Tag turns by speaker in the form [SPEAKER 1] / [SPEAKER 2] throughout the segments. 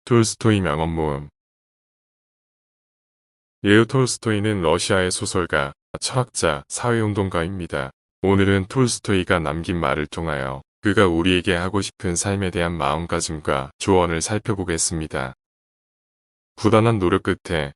[SPEAKER 1] 톨스토이 명언 모음. 레오 톨스토이는 러시아의 소설가, 철학자, 사회운동가입니다. 오늘은 톨스토이가 남긴 말을 통하여 그가 우리에게 하고 싶은 삶에 대한 마음가짐과 조언을 살펴보겠습니다. 부단한 노력 끝에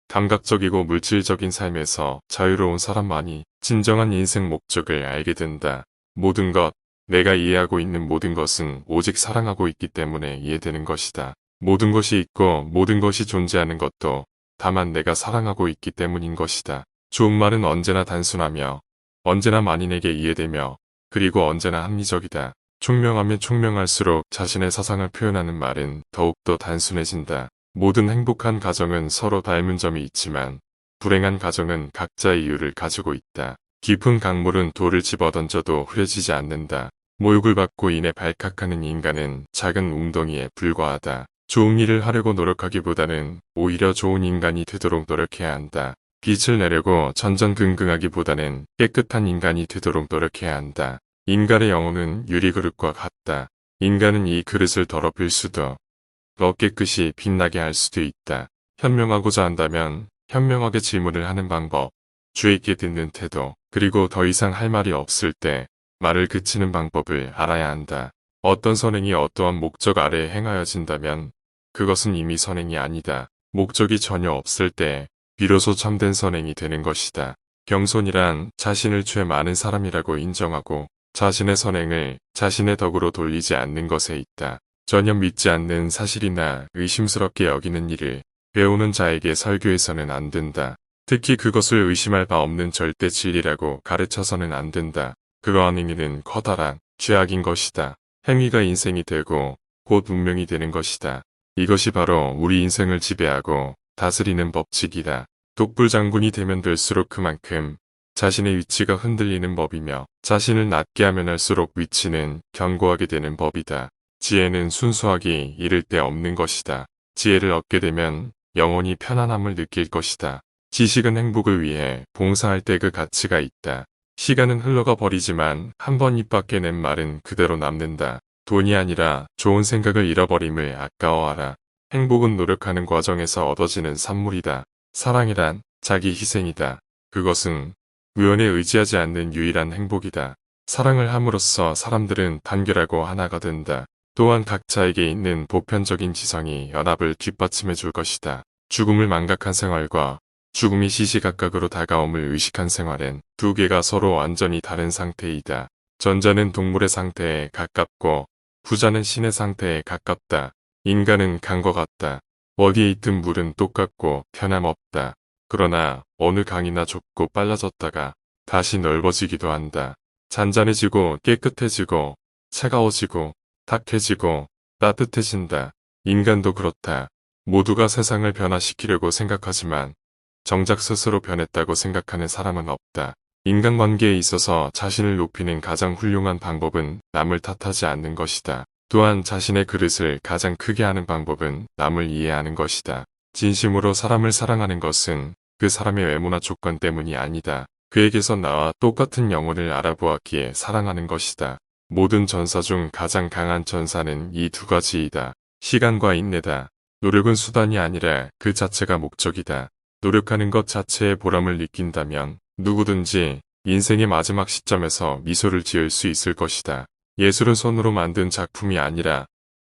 [SPEAKER 1] 감각적이고 물질적인 삶에서 자유로운 사람만이 진정한 인생 목적을 알게 된다. 모든 것, 내가 이해하고 있는 모든 것은 오직 사랑하고 있기 때문에 이해되는 것이다. 모든 것이 있고 모든 것이 존재하는 것도 다만 내가 사랑하고 있기 때문인 것이다. 좋은 말은 언제나 단순하며 언제나 만인에게 이해되며 그리고 언제나 합리적이다. 총명하면 총명할수록 자신의 사상을 표현하는 말은 더욱더 단순해진다. 모든 행복한 가정은 서로 닮은 점이 있지만 불행한 가정은 각자의 이유를 가지고 있다. 깊은 강물은 돌을 집어던져도 흐려지지 않는다. 모욕을 받고 인해 발칵하는 인간은 작은 웅덩이에 불과하다. 좋은 일을 하려고 노력하기보다는 오히려 좋은 인간이 되도록 노력해야 한다. 빛을 내려고 전전긍긍하기보다는 깨끗한 인간이 되도록 노력해야 한다. 인간의 영혼은 유리그릇과 같다. 인간은 이 그릇을 더럽힐 수도 더 깨끗이 빛나게 할 수도 있다. 현명하고자 한다면 현명하게 질문을 하는 방법, 주의 있게 듣는 태도, 그리고 더 이상 할 말이 없을 때 말을 그치는 방법을 알아야 한다. 어떤 선행이 어떠한 목적 아래에 행하여진다면 그것은 이미 선행이 아니다. 목적이 전혀 없을 때 비로소 참된 선행이 되는 것이다. 겸손이란 자신을 죄 많은 사람이라고 인정하고 자신의 선행을 자신의 덕으로 돌리지 않는 것에 있다. 전혀 믿지 않는 사실이나 의심스럽게 여기는 일을 배우는 자에게 설교해서는 안 된다. 특히 그것을 의심할 바 없는 절대 진리라고 가르쳐서는 안 된다. 그러한 행위는 커다란 죄악인 것이다. 행위가 인생이 되고 곧 운명이 되는 것이다. 이것이 바로 우리 인생을 지배하고 다스리는 법칙이다. 독불장군이 되면 될수록 그만큼 자신의 위치가 흔들리는 법이며 자신을 낮게 하면 할수록 위치는 견고하게 되는 법이다. 지혜는 순수하기 이를 데 없는 것이다. 지혜를 얻게 되면 영원히 편안함을 느낄 것이다. 지식은 행복을 위해 봉사할 때 그 가치가 있다. 시간은 흘러가 버리지만 한 번 입 밖에 낸 말은 그대로 남는다. 돈이 아니라 좋은 생각을 잃어버림을 아까워하라. 행복은 노력하는 과정에서 얻어지는 산물이다. 사랑이란 자기 희생이다. 그것은 우연에 의지하지 않는 유일한 행복이다. 사랑을 함으로써 사람들은 단결하고 하나가 된다. 또한 각자에게 있는 보편적인 지성이 연합을 뒷받침해 줄 것이다. 죽음을 망각한 생활과 죽음이 시시각각으로 다가옴을 의식한 생활은 두 개가 서로 완전히 다른 상태이다. 전자는 동물의 상태에 가깝고 후자는 신의 상태에 가깝다. 인간은 강과 같다. 어디에 있든 물은 똑같고 변함없다. 그러나 어느 강이나 좁고 빨라졌다가 다시 넓어지기도 한다. 잔잔해지고 깨끗해지고 차가워지고 탁해지고 따뜻해진다. 인간도 그렇다. 모두가 세상을 변화시키려고 생각하지만 정작 스스로 변했다고 생각하는 사람은 없다. 인간관계에 있어서 자신을 높이는 가장 훌륭한 방법은 남을 탓하지 않는 것이다. 또한 자신의 그릇을 가장 크게 하는 방법은 남을 이해하는 것이다. 진심으로 사람을 사랑하는 것은 그 사람의 외모나 조건 때문이 아니다. 그에게서 나와 똑같은 영혼을 알아보았기에 사랑하는 것이다. 모든 전사 중 가장 강한 전사는 이 두 가지이다. 시간과 인내다. 노력은 수단이 아니라 그 자체가 목적이다. 노력하는 것 자체에 보람을 느낀다면 누구든지 인생의 마지막 시점에서 미소를 지을 수 있을 것이다. 예술은 손으로 만든 작품이 아니라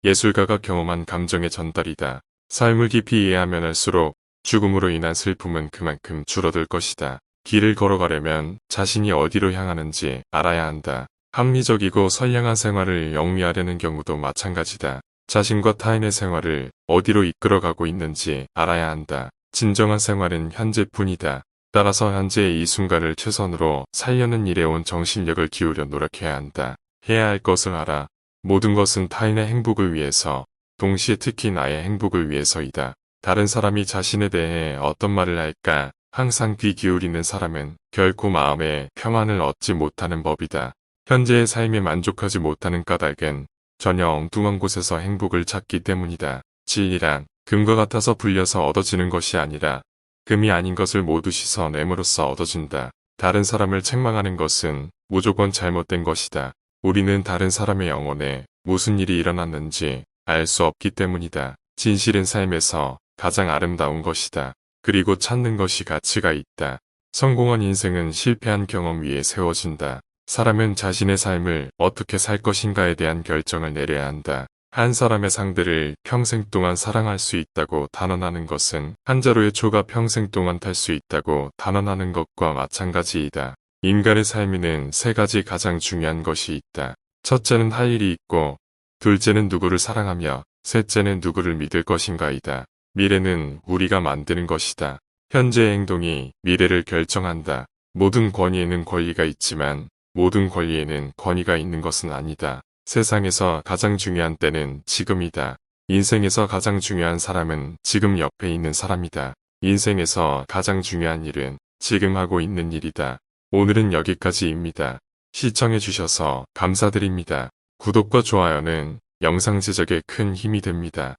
[SPEAKER 1] 예술가가 경험한 감정의 전달이다. 삶을 깊이 이해하면 할수록 죽음으로 인한 슬픔은 그만큼 줄어들 것이다. 길을 걸어가려면 자신이 어디로 향하는지 알아야 한다. 합리적이고 선량한 생활을 영위하려는 경우도 마찬가지다. 자신과 타인의 생활을 어디로 이끌어가고 있는지 알아야 한다. 진정한 생활은 현재뿐이다. 따라서 현재의 이 순간을 최선으로 살려는 일에 온 정신력을 기울여 노력해야 한다. 해야 할 것을 알아. 모든 것은 타인의 행복을 위해서, 동시에 특히 나의 행복을 위해서이다. 다른 사람이 자신에 대해 어떤 말을 할까 항상 귀 기울이는 사람은 결코 마음의 평안을 얻지 못하는 법이다. 현재의 삶에 만족하지 못하는 까닭은 전혀 엉뚱한 곳에서 행복을 찾기 때문이다. 진리란 금과 같아서 불려서 얻어지는 것이 아니라 금이 아닌 것을 모두 씻어냄으로써 얻어진다. 다른 사람을 책망하는 것은 무조건 잘못된 것이다. 우리는 다른 사람의 영혼에 무슨 일이 일어났는지 알 수 없기 때문이다. 진실은 삶에서 가장 아름다운 것이다. 그리고 찾는 것이 가치가 있다. 성공한 인생은 실패한 경험 위에 세워진다. 사람은 자신의 삶을 어떻게 살 것인가에 대한 결정을 내려야 한다. 한 사람의 상대를 평생 동안 사랑할 수 있다고 단언하는 것은 한 자루의 초가 평생 동안 탈 수 있다고 단언하는 것과 마찬가지이다. 인간의 삶에는 세 가지 가장 중요한 것이 있다. 첫째는 할 일이 있고, 둘째는 누구를 사랑하며, 셋째는 누구를 믿을 것인가이다. 미래는 우리가 만드는 것이다. 현재의 행동이 미래를 결정한다. 모든 권위에는 권리가 있지만 모든 권리에는 권위가 있는 것은 아니다. 세상에서 가장 중요한 때는 지금이다. 인생에서 가장 중요한 사람은 지금 옆에 있는 사람이다. 인생에서 가장 중요한 일은 지금 하고 있는 일이다. 오늘은 여기까지입니다. 시청해주셔서 감사드립니다. 구독과 좋아요는 영상 제작에 큰 힘이 됩니다.